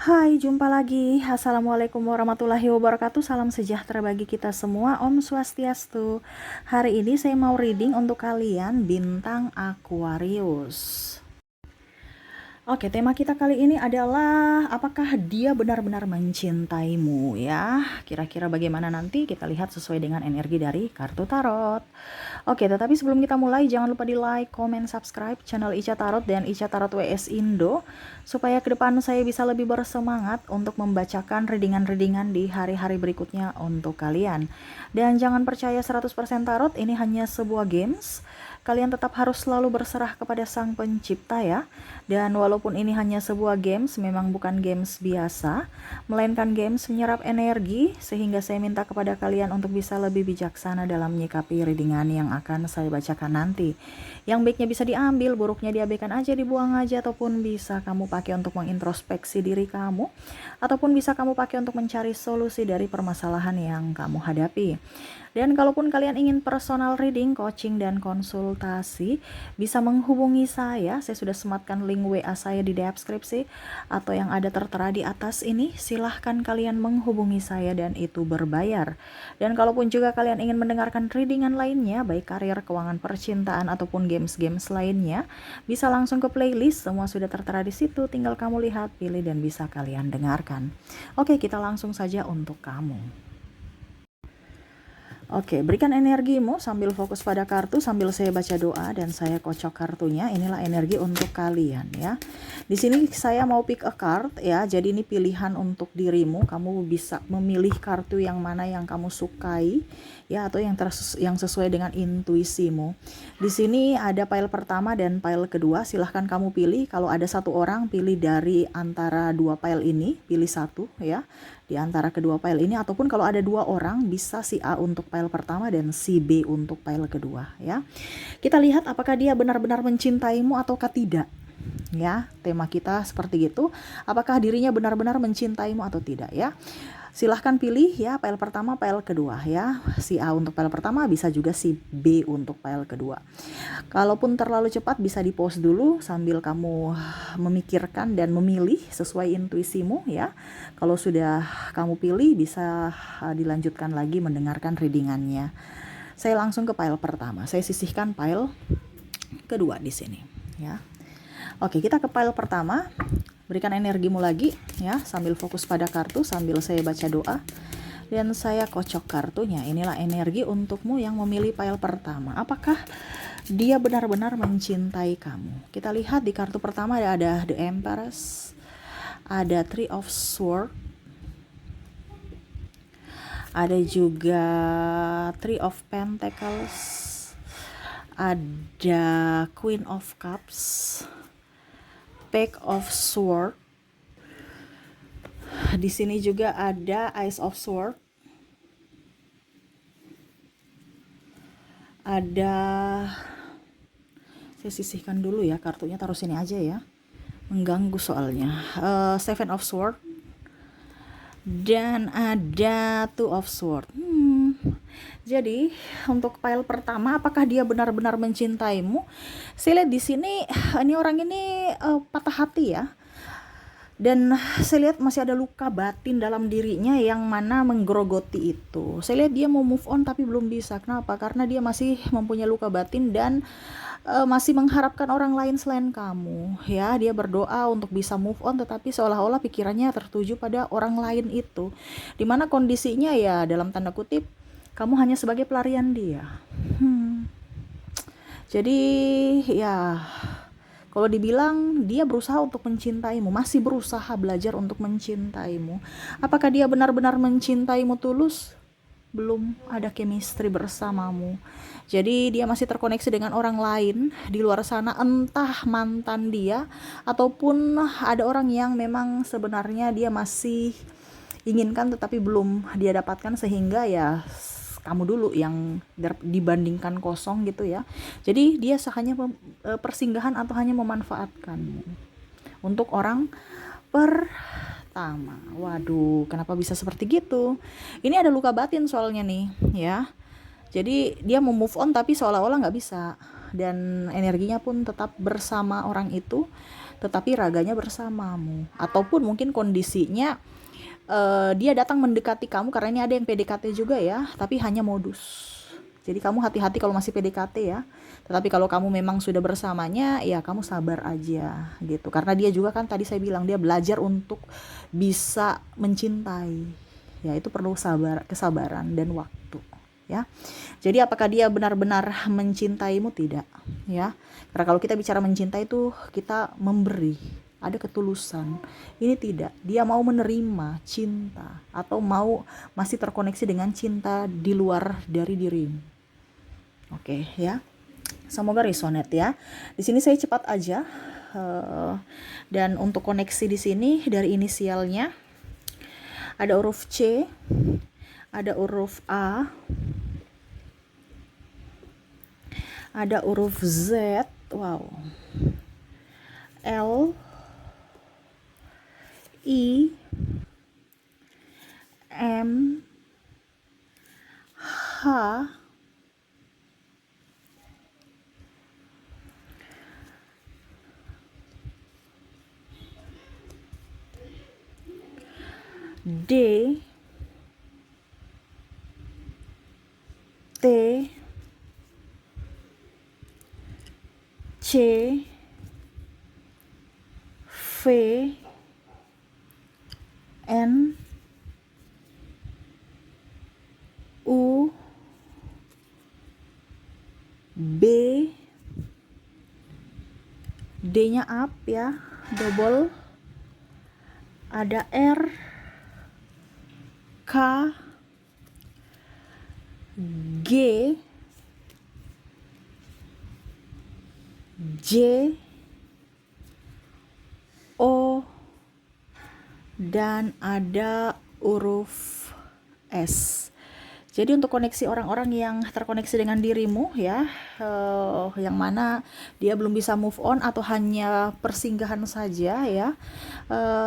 Hai, jumpa lagi. Assalamualaikum warahmatullahi wabarakatuh. Salam sejahtera bagi kita semua. Om Swastiastu. Hari ini saya mau reading untuk kalian bintang Aquarius. Oke, tema kita kali ini adalah apakah dia benar-benar mencintaimu ya? Kira-kira bagaimana nanti kita lihat sesuai dengan energi dari kartu tarot. Oke, tetapi sebelum kita mulai jangan lupa di like, comment, subscribe channel Ica Tarot dan Ica Tarot WS Indo supaya ke depan saya bisa lebih bersemangat untuk membacakan readingan-readingan di hari-hari berikutnya untuk kalian. Dan jangan percaya 100% tarot, ini hanya sebuah games. Kalian tetap harus selalu berserah kepada Sang Pencipta ya. Dan walaupun ini hanya sebuah games, memang bukan games biasa, melainkan games menyerap energi, sehingga saya minta kepada kalian untuk bisa lebih bijaksana dalam menyikapi readingan yang akan saya bacakan nanti. Yang baiknya bisa diambil, buruknya diabaikan aja, dibuang aja, ataupun bisa kamu pakai untuk mengintrospeksi diri kamu, ataupun bisa kamu pakai untuk mencari solusi dari permasalahan yang kamu hadapi. Dan kalaupun kalian ingin personal reading, coaching, dan konsultasi, bisa menghubungi saya. Saya sudah sematkan link WA saya di deskripsi atau yang ada tertera di atas ini. Silahkan kalian menghubungi saya dan itu berbayar. Dan kalaupun juga kalian ingin mendengarkan readingan lainnya, baik karir, keuangan, percintaan, ataupun games-games lainnya, bisa langsung ke playlist. Semua sudah tertera di situ. Tinggal kamu lihat, pilih, dan bisa kalian dengarkan. Oke, kita langsung saja untuk kamu. Oke, berikan energimu sambil fokus pada kartu, sambil saya baca doa dan saya kocok kartunya. Inilah energi untuk kalian ya. Di sini saya mau pick a card ya. Jadi ini pilihan untuk dirimu. Kamu bisa memilih kartu yang mana yang kamu sukai ya, atau yang sesuai dengan intuisimu. Di sini ada pile pertama dan pile kedua. Silahkan kamu pilih. Kalau ada satu orang, pilih dari antara dua pile ini, pilih satu ya. Di antara kedua pile ini, ataupun kalau ada dua orang bisa si A untuk pile pertama dan si B untuk pile kedua ya. Kita lihat apakah dia benar-benar mencintaimu ataukah tidak ya. Tema kita seperti itu, apakah dirinya benar-benar mencintaimu atau tidak ya. Silahkan pilih ya, pile pertama, pile kedua ya. Si A untuk pile pertama, bisa juga si B untuk pile kedua. Kalaupun terlalu cepat bisa di pause dulu sambil kamu memikirkan dan memilih sesuai intuisimu ya. Kalau sudah kamu pilih bisa dilanjutkan lagi mendengarkan readingannya. Saya langsung ke pile pertama. Saya sisihkan pile kedua di sini ya. Oke, kita ke pile pertama. Berikan energimu lagi ya, sambil fokus pada kartu, sambil saya baca doa dan saya kocok kartunya. Inilah energi untukmu yang memilih pile pertama. Apakah dia benar-benar mencintai kamu? Kita lihat di kartu pertama ada The Empress, ada Three of Swords, ada juga Three of Pentacles, ada Queen of Cups, Page of Swords. Di sini juga ada Ace of Swords. Ada, saya sisihkan dulu ya kartunya, taruh sini aja ya. Mengganggu soalnya. Seven of Swords. Dan ada Two of Swords. Jadi untuk pile pertama, apakah dia benar-benar mencintaimu? Saya lihat di sini ini orang ini patah hati ya. Dan saya lihat masih ada luka batin dalam dirinya yang mana menggerogoti itu. Saya lihat dia mau move on tapi belum bisa. Kenapa? Karena dia masih mempunyai luka batin dan masih mengharapkan orang lain selain kamu. Ya, dia berdoa untuk bisa move on tetapi seolah-olah pikirannya tertuju pada orang lain itu. Dimana kondisinya ya dalam tanda kutip kamu hanya sebagai pelarian dia. Jadi ya, kalau dibilang dia berusaha untuk mencintaimu, masih berusaha belajar untuk mencintaimu. Apakah dia benar-benar mencintaimu tulus? Belum ada chemistry bersamamu. Jadi dia masih terkoneksi dengan orang lain di luar sana, entah mantan dia ataupun ada orang yang memang sebenarnya dia masih inginkan tetapi belum dia dapatkan, sehingga ya kamu dulu yang dibandingkan kosong gitu ya. Jadi dia hanya persinggahan atau hanya memanfaatkanmu untuk orang pertama. Waduh, kenapa bisa seperti gitu? Ini ada luka batin soalnya nih ya. Jadi dia mau move on tapi seolah-olah nggak bisa, dan energinya pun tetap bersama orang itu. tetapi raganya bersamamu. Ataupun mungkin kondisinya dia datang mendekati kamu, karena ini ada yang PDKT juga ya, tapi hanya modus. Jadi kamu hati-hati kalau masih PDKT ya. Tetapi kalau kamu memang sudah bersamanya, ya kamu sabar aja gitu. Karena dia juga kan tadi saya bilang dia belajar untuk bisa mencintai. Ya itu perlu kesabaran dan waktu ya. Jadi apakah dia benar-benar mencintaimu? Tidak ya. Karena kalau kita bicara mencintai itu kita memberi, ada ketulusan. Ini tidak, dia mau menerima cinta atau mau masih terkoneksi dengan cinta di luar dari dirimu. Oke ya, semoga resonate ya. Di sini saya cepat aja, dan untuk koneksi di sini dari inisialnya ada huruf C, ada huruf A, ada huruf Z, wow, L, I, M, H, D, T, C, V, N, U, B, D-nya up ya, double, ada R, K, G, J, O, dan ada huruf S. Jadi untuk koneksi orang-orang yang terkoneksi dengan dirimu ya, yang mana dia belum bisa move on atau hanya persinggahan saja ya,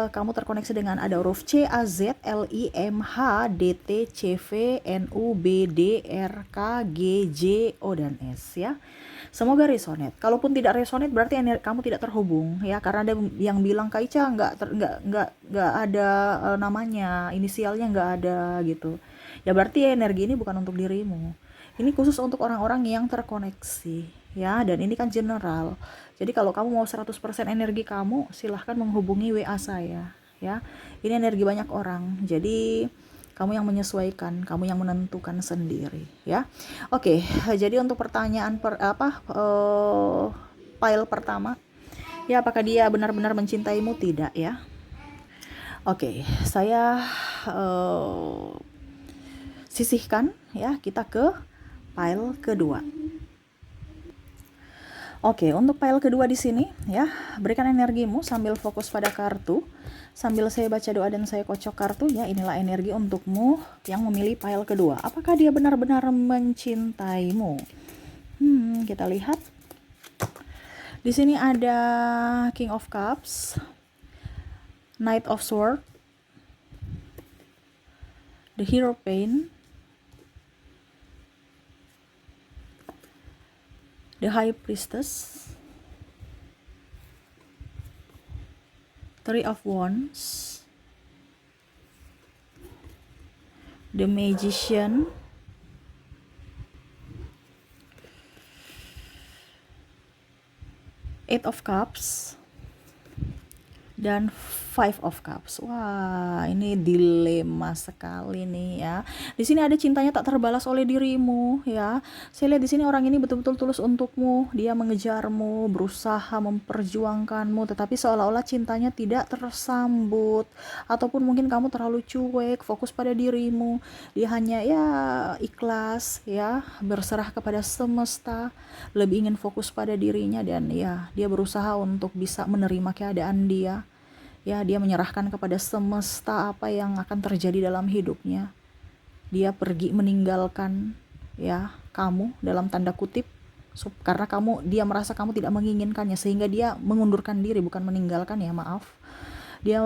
kamu terkoneksi dengan ada huruf C, A, Z, L, I, M, H, D, T, C, V, N, U, B, D, R, K, G, J, O, dan S ya. Semoga resonate. Kalaupun tidak resonate berarti kamu tidak terhubung ya, karena ada yang bilang Kak Ica nggak ada namanya, inisialnya nggak ada gitu. Ya berarti energi ini bukan untuk dirimu. Ini khusus untuk orang-orang yang terkoneksi ya, dan ini kan general. Jadi kalau kamu mau 100% energi kamu, silahkan menghubungi WA saya ya. Ini energi banyak orang. Jadi kamu yang menyesuaikan, kamu yang menentukan sendiri ya. Oke, jadi untuk pertanyaan file pertama ya, apakah dia benar-benar mencintaimu? Tidak ya. Oke, saya sisihkan ya, kita ke file kedua. Oke, untuk file kedua di sini ya, berikan energimu sambil fokus pada kartu. Sambil saya baca doa dan saya kocok kartunya, inilah energi untukmu yang memilih file kedua. Apakah dia benar-benar mencintaimu? Kita lihat. Di sini ada King of Cups, Knight of Swords, the Hierophant, the High Priestess, Three of Wands, the Magician, Eight of Cups, dan Five of Cups. Wah, ini dilema sekali nih ya. Di sini ada cintanya tak terbalas oleh dirimu ya. Saya lihat di sini orang ini betul-betul tulus untukmu. Dia mengejarmu, berusaha memperjuangkanmu, tetapi seolah-olah cintanya tidak tersambut. Ataupun mungkin kamu terlalu cuek, fokus pada dirimu. Dia hanya ya ikhlas ya, berserah kepada semesta, lebih ingin fokus pada dirinya, dan ya dia berusaha untuk bisa menerima keadaan dia. Ya, dia menyerahkan kepada semesta apa yang akan terjadi dalam hidupnya. Dia pergi meninggalkan ya kamu dalam tanda kutip, karena dia merasa kamu tidak menginginkannya, sehingga dia mengundurkan diri, bukan meninggalkan ya, maaf. Dia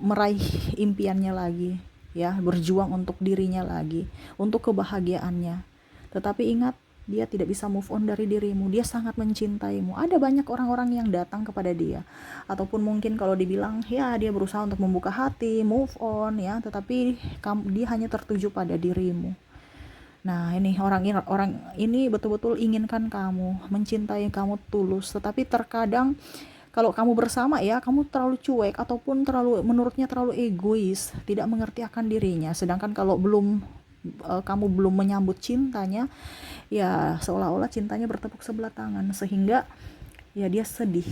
meraih impiannya lagi ya, berjuang untuk dirinya lagi, untuk kebahagiaannya. Tetapi ingat, Dia tidak bisa move on dari dirimu. Dia sangat mencintaimu. Ada banyak orang-orang yang datang kepada dia, ataupun mungkin kalau dibilang ya dia berusaha untuk membuka hati, move on ya, tetapi dia hanya tertuju pada dirimu. Nah, ini orang ini betul-betul inginkan kamu, mencintai kamu tulus, tetapi terkadang kalau kamu bersama ya, kamu terlalu cuek ataupun menurutnya terlalu egois, tidak mengerti akan dirinya. Sedangkan kalau kamu belum menyambut cintanya, ya seolah-olah cintanya bertepuk sebelah tangan, sehingga ya dia sedih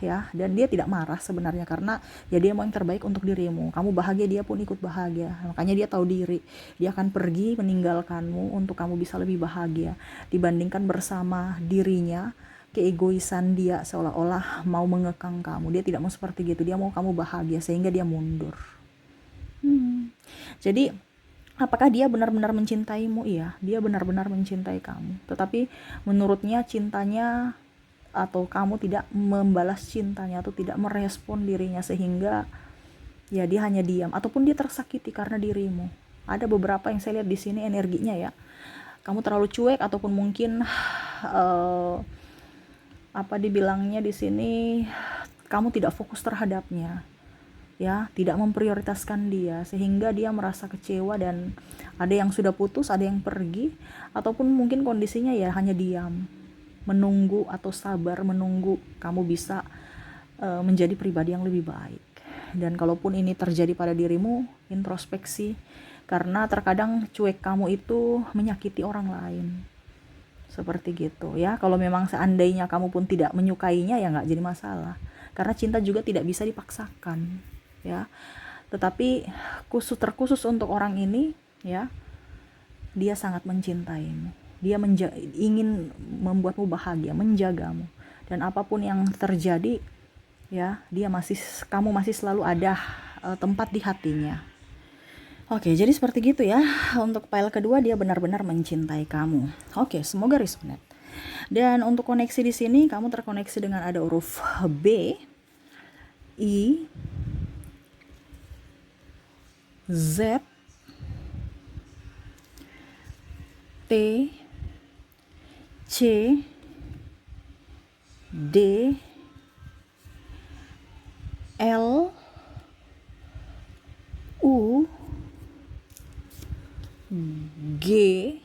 ya, dan dia tidak marah sebenarnya, karena ya dia mau yang terbaik untuk dirimu. Kamu bahagia, dia pun ikut bahagia. Makanya dia tahu diri, dia akan pergi meninggalkanmu untuk kamu bisa lebih bahagia dibandingkan bersama dirinya. Keegoisan dia seolah-olah mau mengekang kamu. Dia tidak mau seperti gitu, dia mau kamu bahagia sehingga dia mundur. Jadi apakah dia benar-benar mencintaimu? Iya, dia benar-benar mencintai kamu, tetapi menurutnya cintanya atau kamu tidak membalas cintanya atau tidak merespon dirinya, sehingga ya dia hanya diam ataupun dia tersakiti karena dirimu. Ada beberapa yang saya lihat di sini energinya ya, kamu terlalu cuek ataupun mungkin apa dibilangnya di sini, kamu tidak fokus terhadapnya ya, tidak memprioritaskan dia, sehingga dia merasa kecewa dan ada yang sudah putus, ada yang pergi, ataupun mungkin kondisinya ya hanya diam, menunggu atau sabar menunggu kamu bisa menjadi pribadi yang lebih baik. Dan kalaupun ini terjadi pada dirimu, introspeksi, karena terkadang cuek kamu itu menyakiti orang lain, seperti gitu ya. Kalau memang seandainya kamu pun tidak menyukainya, ya nggak jadi masalah, karena cinta juga tidak bisa dipaksakan ya. Tetapi terkhusus untuk orang ini ya, dia sangat mencintaimu. Dia ingin membuatmu bahagia, menjagamu, dan apapun yang terjadi ya, kamu masih selalu ada tempat di hatinya. Oke, jadi seperti gitu ya. Untuk file kedua, dia benar-benar mencintai kamu. Oke, semoga resonate. Dan untuk koneksi di sini, kamu terkoneksi dengan ada huruf B, I, Z, T, C, D, L, U, G,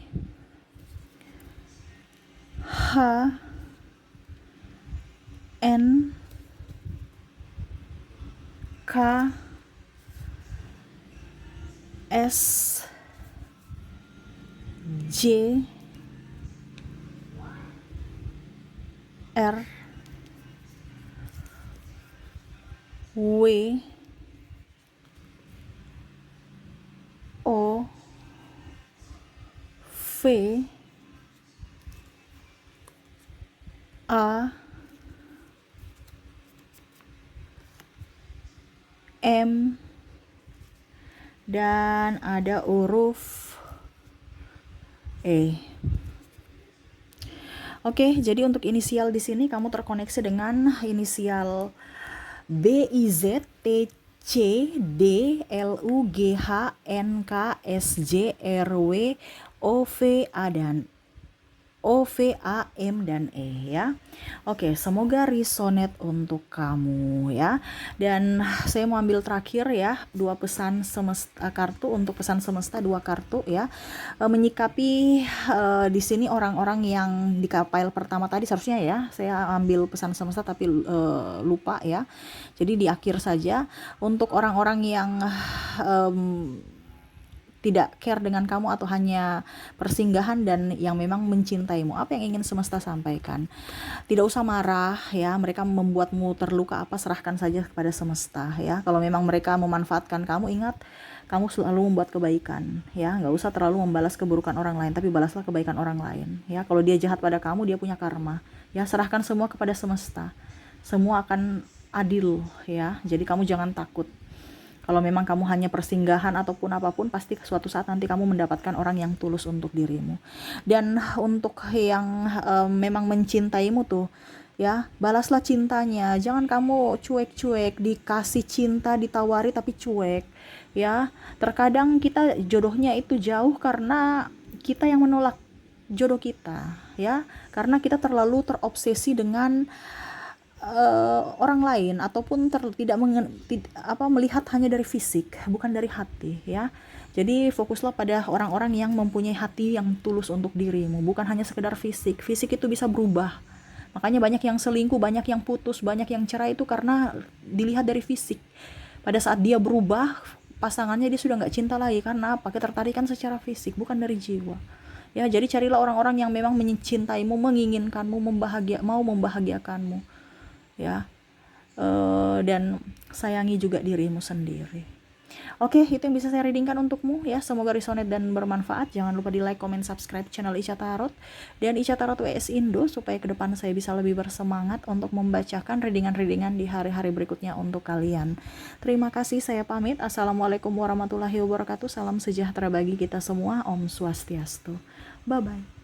H, N, K, S, J, R, W, O, V, A, M, dan ada huruf E. Oke, jadi untuk inisial di sini kamu terkoneksi dengan inisial B, I, Z, T, C, D, L, U, G, H, N, K, S, J, R, W, O, V, A, dan O, V, A, M, dan E ya. Oke, semoga resonate untuk kamu ya. Dan saya mau ambil terakhir ya, dua pesan semesta kartu, untuk pesan semesta 2 kartu ya. Menyikapi di sini orang-orang yang di file pertama tadi, seharusnya ya saya ambil pesan semesta tapi lupa ya. Jadi di akhir saja, untuk orang-orang yang tidak care dengan kamu atau hanya persinggahan dan yang memang mencintaimu, apa yang ingin semesta sampaikan? Tidak usah marah ya, mereka membuatmu terluka apa, serahkan saja kepada semesta ya. Kalau memang mereka memanfaatkan kamu, ingat kamu selalu membuat kebaikan ya, nggak usah terlalu membalas keburukan orang lain, tapi balaslah kebaikan orang lain ya. Kalau dia jahat pada kamu, dia punya karma ya, serahkan semua kepada semesta, semua akan adil ya. Jadi kamu jangan takut. Kalau memang kamu hanya persinggahan ataupun apapun, pasti suatu saat nanti kamu mendapatkan orang yang tulus untuk dirimu. Dan untuk yang memang mencintaimu tuh ya, balaslah cintanya. Jangan kamu cuek-cuek, dikasih cinta, ditawari tapi cuek ya. Terkadang kita jodohnya itu jauh karena kita yang menolak jodoh kita, ya, karena kita terlalu terobsesi dengan orang lain, ataupun melihat hanya dari fisik, bukan dari hati, ya. Jadi fokuslah pada orang-orang yang mempunyai hati yang tulus untuk dirimu, bukan hanya sekedar fisik. Fisik itu bisa berubah. Makanya banyak yang selingkuh, banyak yang putus, banyak yang cerai itu karena dilihat dari fisik. Pada saat dia berubah, pasangannya dia sudah nggak cinta lagi. Karena apa? Ketertarikan secara fisik, bukan dari jiwa. Ya, jadi carilah orang-orang yang memang mencintaimu, menginginkanmu, mau membahagiakanmu, ya. Dan sayangi juga dirimu sendiri. Oke, itu yang bisa saya readingkan untukmu, ya. Semoga resonate dan bermanfaat. Jangan lupa di like, comment, subscribe channel Ica Tarot dan Ica Tarot WS Indo, supaya ke depan saya bisa lebih bersemangat untuk membacakan readingan-readingan di hari-hari berikutnya untuk kalian. Terima kasih, saya pamit. Assalamualaikum warahmatullahi wabarakatuh. Salam sejahtera bagi kita semua. Om Swastiastu. Bye bye.